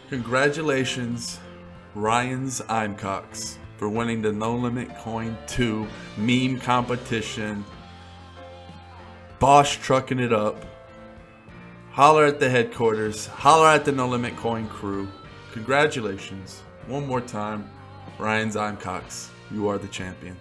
Congratulations, Ryan's Imcox, for winning the No Limit Coin 2 meme competition. Bosch trucking it up. Holler at the headquarters. Holler at the No Limit Coin crew. Congratulations. One more time, Ryan's Imcox. You are the champion.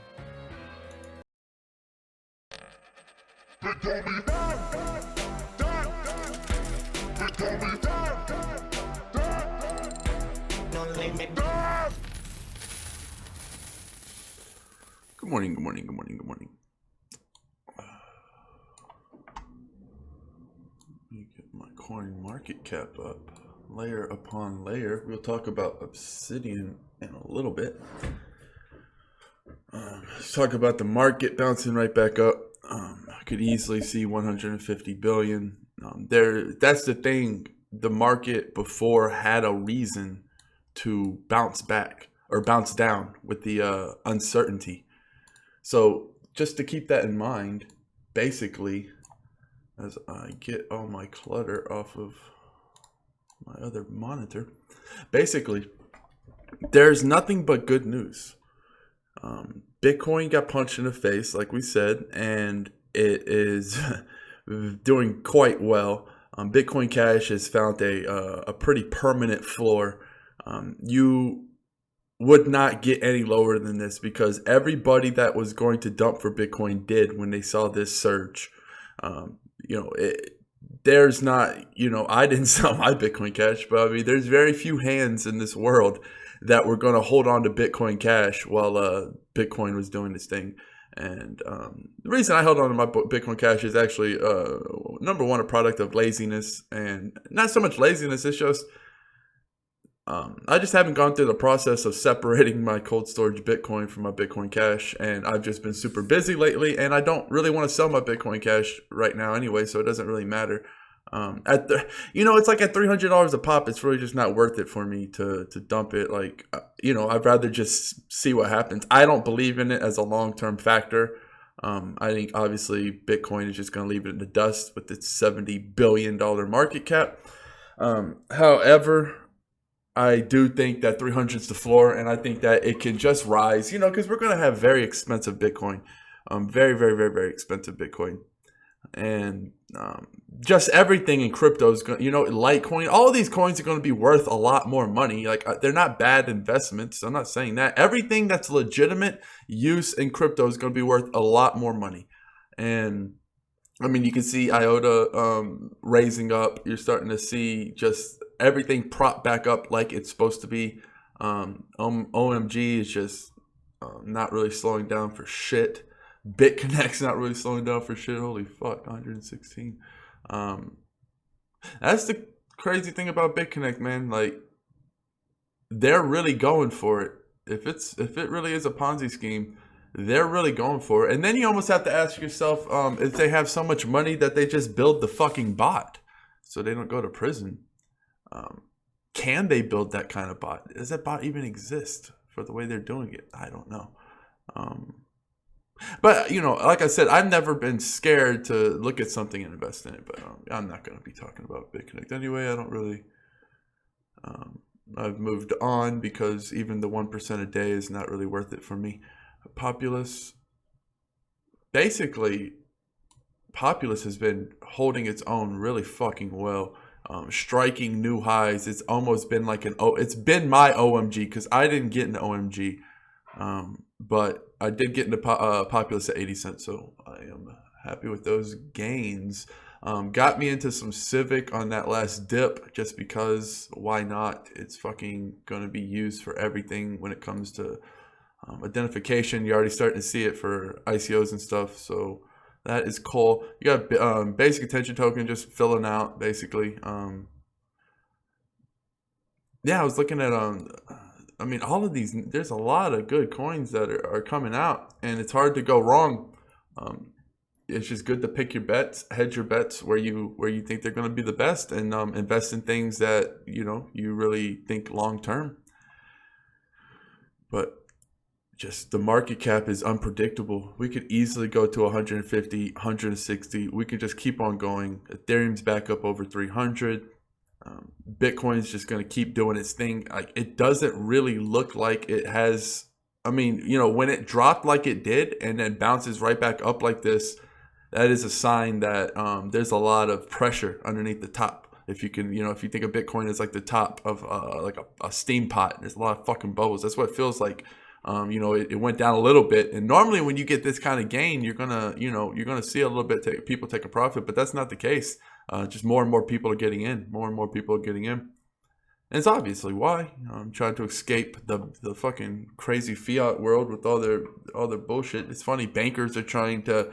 Good morning, good morning, good morning, good morning. Let me get my coin market cap up. Layer upon layer. We'll talk about Obsidian in a little bit. Let's talk about the market bouncing right back up. I could easily see 150 billion. That's the thing. The market before had a reason to bounce back or bounce down with the uncertainty. So just to keep that in mind, basically, as I get all my clutter off of my other monitor, basically, there's nothing but good news. Bitcoin got punched in the face, like we said, and it is doing quite well. Bitcoin Cash has found a pretty permanent floor. You would not get any lower than this because everybody that was going to dump for Bitcoin did when they saw this surge. There's not, I didn't sell my Bitcoin Cash, but I mean, there's very few hands in this world that were going to hold on to Bitcoin Cash while Bitcoin was doing this thing. And the reason I held on to my Bitcoin Cash is actually, number one, a product of laziness. And not so much laziness, it's just, I just haven't gone through the process of separating my cold storage Bitcoin from my Bitcoin Cash. And I've just been super busy lately. And I don't really want to sell my Bitcoin Cash right now anyway, so it doesn't really matter. It's like at $300 a pop, it's really just not worth it for me to dump it. Like, I'd rather just see what happens. I don't believe in it as a long-term factor. I think obviously Bitcoin is just going to leave it in the dust with its $70 billion market cap. However, I do think that 300 is the floor, and I think that it can just rise, because we're going to have very expensive Bitcoin, very, very, very, very expensive Bitcoin. And just everything in crypto is going, Litecoin, all of these coins are going to be worth a lot more money. Like, they're not bad investments. I'm not saying that. Everything that's legitimate use in crypto is going to be worth a lot more money. And I mean, you can see IOTA raising up. You're starting to see just everything prop back up like it's supposed to be. OMG is just not really slowing down for shit. BitConnect's not really slowing down for shit. Holy fuck, 116. That's the crazy thing about BitConnect, man. Like, they're really going for it. If it really is a Ponzi scheme, they're really going for it. And then you almost have to ask yourself, if they have so much money that they just build the fucking bot so they don't go to prison. Can they build that kind of bot? Does that bot even exist for the way they're doing it? I don't know. But, like I said, I've never been scared to look at something and invest in it. But I'm not going to be talking about BitConnect anyway. I don't really... I've moved on because even the 1% a day is not really worth it for me. Populous has been holding its own really fucking well. Striking new highs. It's almost been like it's been my OMG because I didn't get an OMG. But I did get into Populous at 80 cents, so I am happy with those gains. Got me into some Civic on that last dip just because, why not? It's fucking going to be used for everything when it comes to identification. You're already starting to see it for ICOs and stuff, so that is cool. You got basic attention token just filling out, basically. Yeah, I was looking at... all of these, there's a lot of good coins that are coming out, and it's hard to go wrong. It's just good to pick your bets, hedge your bets where you think they're going to be the best, and invest in things that, you really think long term. But just the market cap is unpredictable. We could easily go to 150, 160. We could just keep on going. Ethereum's back up over 300. Bitcoin's just going to keep doing its thing. Like, it doesn't really look like it has. I mean, when it dropped like it did and then bounces right back up like this, that is a sign that there's a lot of pressure underneath the top. If you can, if you think of Bitcoin as like the top of like a steam pot, there's a lot of fucking bubbles. That's what it feels like. It went down a little bit, and normally when you get this kind of gain, you're gonna see a little bit people take a profit, but that's not the case. Just more and more people are getting in. More and more people are getting in, and it's obviously why. I'm trying to escape the fucking crazy fiat world with all their bullshit. It's funny, bankers are trying to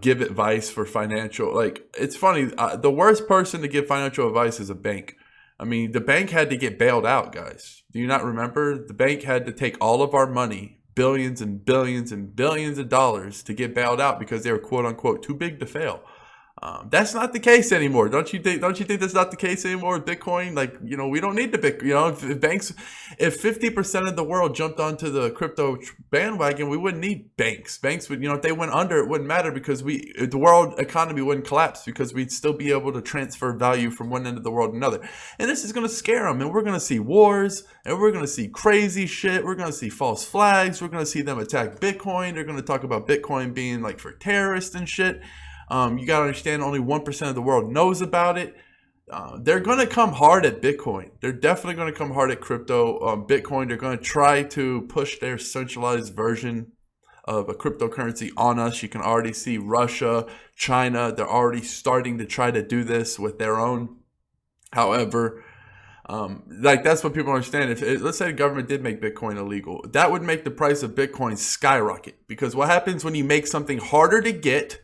give advice for financial. Like, it's funny. The worst person to give financial advice is a bank. I mean, the bank had to get bailed out, guys. Do you not remember? The bank had to take all of our money, billions and billions and billions of dollars, to get bailed out because they were quote unquote too big to fail. That's not the case anymore. Don't you think that's not the case anymore with Bitcoin? Like, we don't need the Bitcoin. If 50% of the world jumped onto the crypto bandwagon, we wouldn't need banks. Banks would, if they went under, it wouldn't matter because the world economy wouldn't collapse because we'd still be able to transfer value from one end of the world to another. And this is going to scare them. And we're going to see wars, and we're going to see crazy shit. We're going to see false flags. We're going to see them attack Bitcoin. They're going to talk about Bitcoin being like for terrorists and shit. You got to understand, only 1% of the world knows about it. They're going to come hard at Bitcoin. They're definitely going to come hard at crypto. Bitcoin, they're going to try to push their centralized version of a cryptocurrency on us. You can already see Russia, China, they're already starting to try to do this with their own. However, that's what people understand. Let's say the government did make Bitcoin illegal, that would make the price of Bitcoin skyrocket. Because what happens when you make something harder to get?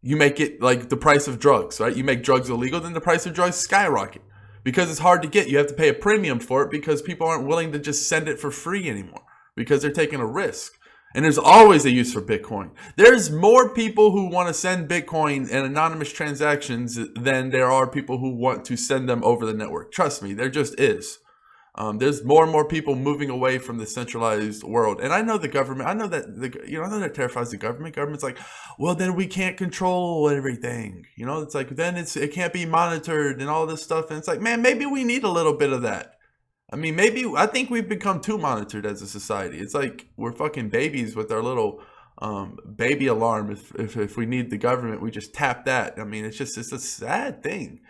You make it like the price of drugs, right? You make drugs illegal, then the price of drugs skyrocket. Because it's hard to get, you have to pay a premium for it because people aren't willing to just send it for free anymore because they're taking a risk. And there's always a use for Bitcoin. There's more people who want to send Bitcoin in anonymous transactions than there are people who want to send them over the network. Trust me, there just is. There's more and more people moving away from the centralized world. And I know the government, I know that terrifies the government. Government's like, well, then we can't control everything. It's like, then it can't be monitored and all this stuff. And it's like, man, maybe we need a little bit of that. I mean, I think we've become too monitored as a society. It's like we're fucking babies with our little baby alarm. If we need the government, we just tap that. I mean, it's a sad thing.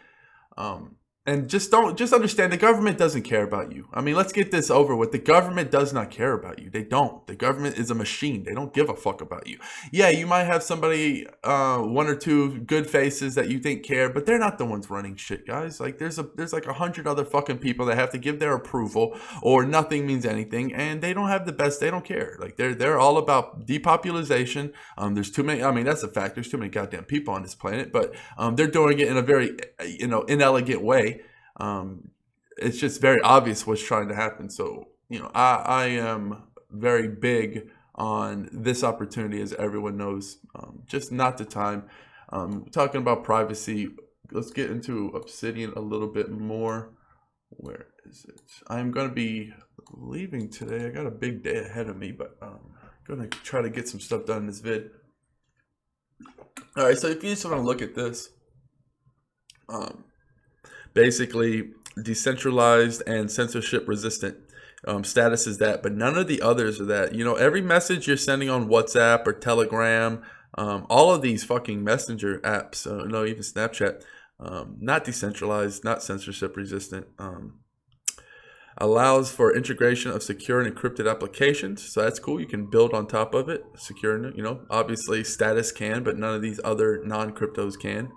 And just understand, the government doesn't care about you. I mean, let's get this over with. The government does not care about you. They don't. The government is a machine. They don't give a fuck about you. Yeah, you might have somebody, one or two good faces that you think care, but they're not the ones running shit, guys. Like, there's like 100 other fucking people that have to give their approval, or nothing means anything, and they don't have the best. They don't care. Like, they're all about depopulation. There's too many. I mean, that's a fact. There's too many goddamn people on this planet, but they're doing it in a very, inelegant way. It's just very obvious what's trying to happen. So, I am very big on this opportunity, as everyone knows. Just not the time. Talking about privacy, let's get into Obsidian a little bit more. Where is it? I'm going to be leaving today. I got a big day ahead of me, but I'm going to try to get some stuff done in this vid. All right, so if you just want to look at this, basically decentralized and censorship resistant status is that, but none of the others are that. Every message you're sending on WhatsApp or Telegram, all of these fucking messenger apps, even Snapchat, not decentralized, not censorship resistant, allows for integration of secure and encrypted applications. So that's cool. You can build on top of it, secure, obviously status can, but none of these other non-cryptos can.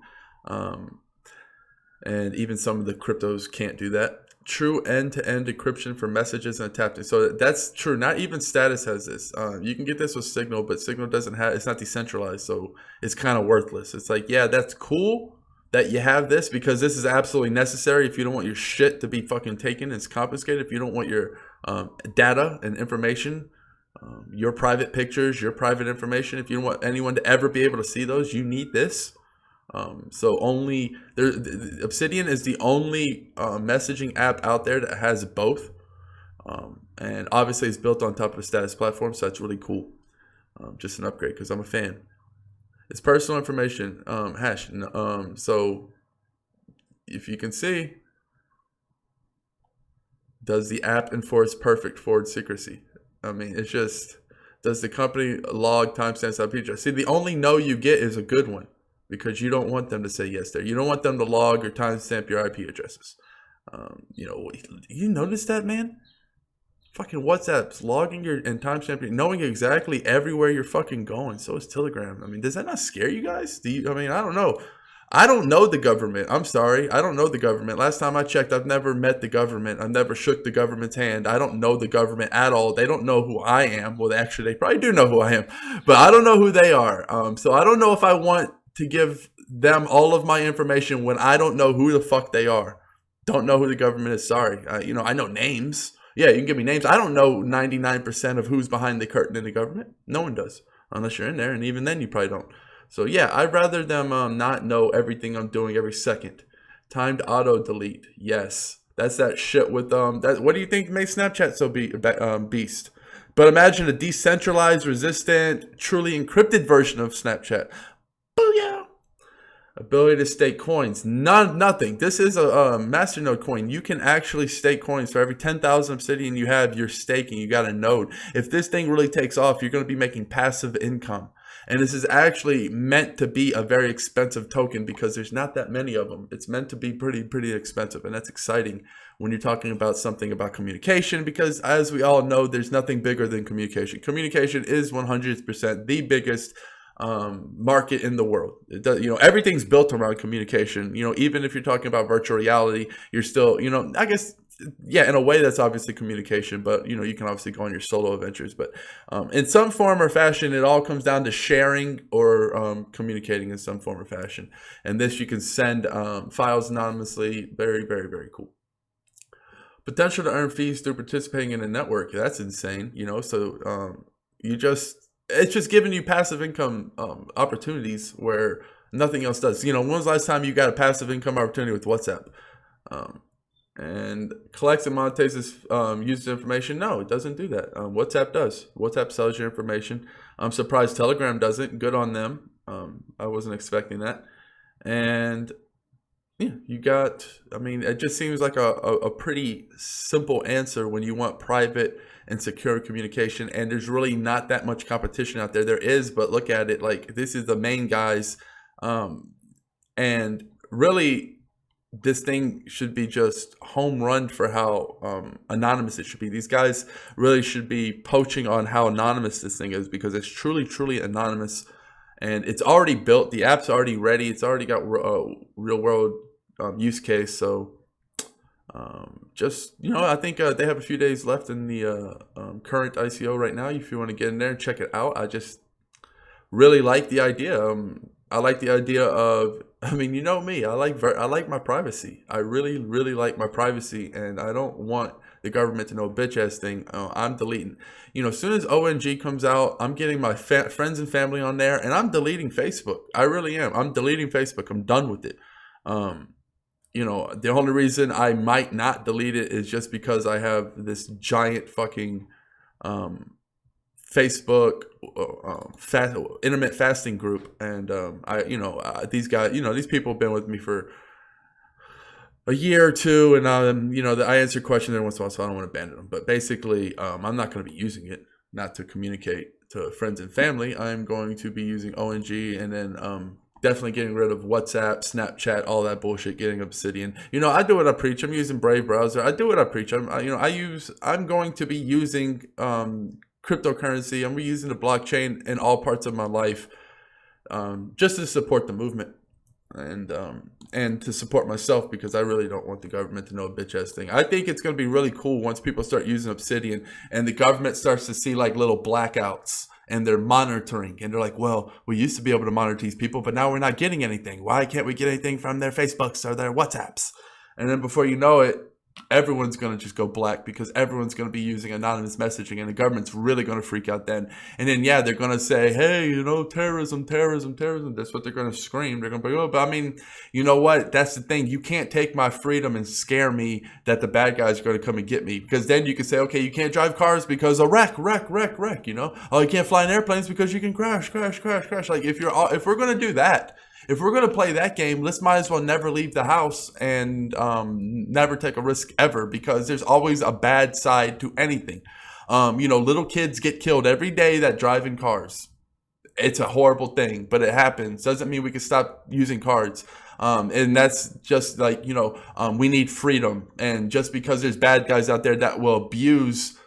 And even some of the cryptos can't do that. True end-to-end encryption for messages and tapping. So that's true. Not even Status has this. You can get this with Signal, but Signal it's not decentralized, so it's kind of worthless. It's like, yeah, that's cool that you have this because this is absolutely necessary if you don't want your shit to be fucking taken and confiscated, if you don't want your data and information, your private pictures, your private information, if you don't want anyone to ever be able to see those, you need this. So Obsidian is the only messaging app out there that has both, and obviously it's built on top of the Status platform, so that's really cool. Just an upgrade because I'm a fan. It's personal information hash. So if you can see, does the app enforce perfect forward secrecy? I mean, it's just, does the company log timestamps IP address? See, the only no you get is a good one because you don't want them to say yes there. You don't want them to log or timestamp your IP addresses. You notice that, man? Fucking WhatsApp's logging your and timestamping, knowing exactly everywhere you're fucking going. So is Telegram. I mean, does that not scare you guys? I don't know. I don't know the government. I'm sorry. I don't know the government. Last time I checked, I've never met the government. I've never shook the government's hand. I don't know the government at all. They don't know who I am. Well, actually, they probably do know who I am, but I don't know who they are. So I don't know if I want to give them all of my information when I don't know who the fuck they are. Don't know who the government is. Sorry. I know names. Yeah, you can give me names. I don't know 99% of who's behind the curtain in the government. No one does, unless you're in there, and even then you probably don't. So yeah, I'd rather them not know everything I'm doing every second. Timed auto delete. Yes, that's that shit with that. What do you think makes Snapchat so beast? But imagine a decentralized, resistant, truly encrypted version of Snapchat. Booyah! Ability to stake coins. Nothing. This is a masternode coin. You can actually stake coins. For every 10,000 Obsidian you have, you're staking. You got a node. If this thing really takes off, you're going to be making passive income. And this is actually meant to be a very expensive token because there's not that many of them. It's meant to be pretty expensive. And that's exciting when you're talking about something about communication, because as we all know, there's nothing bigger than communication. Communication is 100% the biggest market in the world. It does, everything's built around communication. Even if you're talking about virtual reality, you're still, I guess, yeah, in a way that's obviously communication, but you can obviously go on your solo adventures, but in some form or fashion, it all comes down to sharing or communicating in some form or fashion. And this, you can send files anonymously. Very, very, very cool. Potential to earn fees through participating in a network. That's insane. So it's just giving you passive income opportunities where nothing else does. When was the last time you got a passive income opportunity with WhatsApp? And collects and monetizes user information. No, it doesn't do that. WhatsApp does. WhatsApp sells your information. I'm surprised Telegram doesn't. Good on them. I wasn't expecting that. And yeah, it just seems like a pretty simple answer when you want private and secure communication, and there's really not that much competition out there. There is, but look at it, like this is the main guys, and really this thing should be just home run for how anonymous it should be. These guys really should be poaching on how anonymous this thing is, because it's truly anonymous, and it's already built. The app's already ready. It's already got real world use case. So I think they have a few days left in the current ICO right now. If you want to get in there and check it out, I just really like the idea. I like the idea of, you know me, I like my privacy. I really like my privacy, and I don't want the government to know a bitch ass thing. I'm deleting. As soon as ONG comes out, I'm getting my friends and family on there, and I'm deleting Facebook. I really am. I'm deleting Facebook. I'm done with it. The only reason I might not delete it is just because I have this giant fucking Facebook intermittent fasting group, and these guys, these people have been with me for a year or two, and I answer questions every once in a while, so I don't want to abandon them. But basically, I'm not going to be using it not to communicate to friends and family. I'm going to be using ONG, and then definitely getting rid of WhatsApp, Snapchat, all that bullshit, getting Obsidian. I do what I preach. I'm using Brave browser. I do what I preach. I'm going to be using cryptocurrency. I'm using the blockchain in all parts of my life, just to support the movement and to support myself, because I really don't want the government to know a bitch ass thing. I think it's going to be really cool once people start using Obsidian and the government starts to see like little blackouts, and they're monitoring, and they're like, well, we used to be able to monitor these people, but now we're not getting anything. Why can't we get anything from their Facebooks or their WhatsApps? And then before you know it, everyone's going to just go black, because everyone's going to be using anonymous messaging, and the government's really going to freak out then. And then, yeah, they're going to say, hey, terrorism. That's what they're going to scream. They're going to be, oh, but you know what? That's the thing. You can't take my freedom and scare me that the bad guys are going to come and get me, because then you can say, okay, you can't drive cars because a wreck, oh, you can't fly in airplanes because you can crash. Like if we're going to do that, If we're going to play that game, let's might as well never leave the house and never take a risk ever, because there's always a bad side to anything. Little kids get killed every day that drive in cars. It's a horrible thing, but it happens. Doesn't mean we can stop using cards. And that's just like, we need freedom. And just because there's bad guys out there that will abuse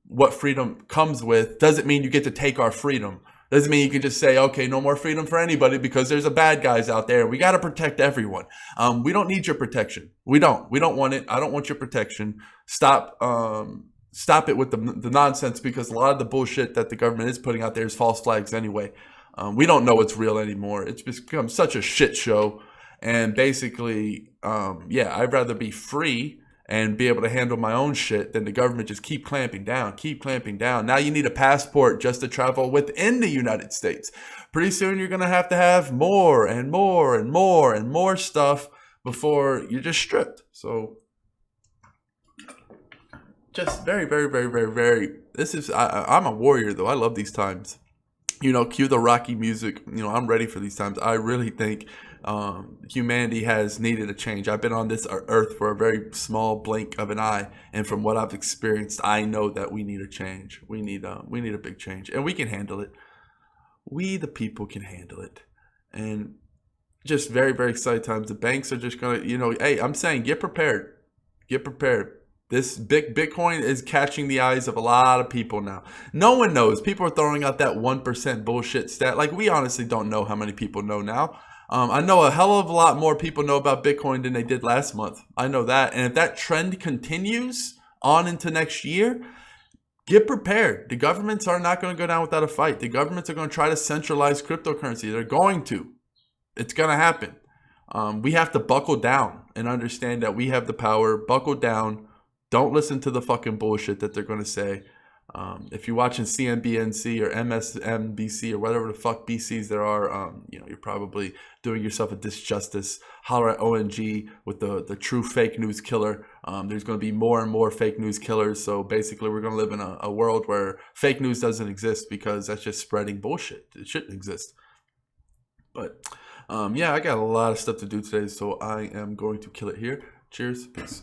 what freedom comes with, doesn't mean you get to take our freedom. Doesn't mean you can just say, okay, no more freedom for anybody because there's a bad guys out there. We got to protect everyone. We don't need your protection. We don't want it. I don't want your protection. Stop it with the nonsense, because a lot of the bullshit that the government is putting out there is false flags anyway. We don't know what's real anymore. It's become such a shit show. And basically, I'd rather be free and be able to handle my own shit than the government just keep clamping down. Now you need a passport just to travel within the United States. Pretty soon you're going to have more and more and more and more stuff before you're just stripped. So just very, very, very, very, very, I'm a warrior though. I love these times. Cue the Rocky music. I'm ready for these times. I really think humanity has needed a change. I've been on this earth for a very small blink of an eye, and from what I've experienced, I know that we need a change. We need a big change, and we can handle it. We, the people, can handle it. And just very, very exciting times. The banks are just gonna, hey, I'm saying, get prepared. This big Bitcoin is catching the eyes of a lot of people now. No one knows. People are throwing out that 1% bullshit stat. Like, we honestly don't know how many people know now. I know a hell of a lot more people know about Bitcoin than they did last month. I know that. And if that trend continues on into next year, get prepared. The governments are not going to go down without a fight. The governments are going to try to centralize cryptocurrency. They're going to. It's going to happen. We have to buckle down and understand that we have the power. Buckle down. Don't listen to the fucking bullshit that they're going to say. If you're watching CNBC or MSNBC or whatever the fuck BCs there are, you're probably doing yourself a disjustice. Holler at ONG with the true fake news killer. There's going to be more and more fake news killers. So basically, we're going to live in a world where fake news doesn't exist, because that's just spreading bullshit. It shouldn't exist. But I got a lot of stuff to do today, so I am going to kill it here. Cheers. Peace.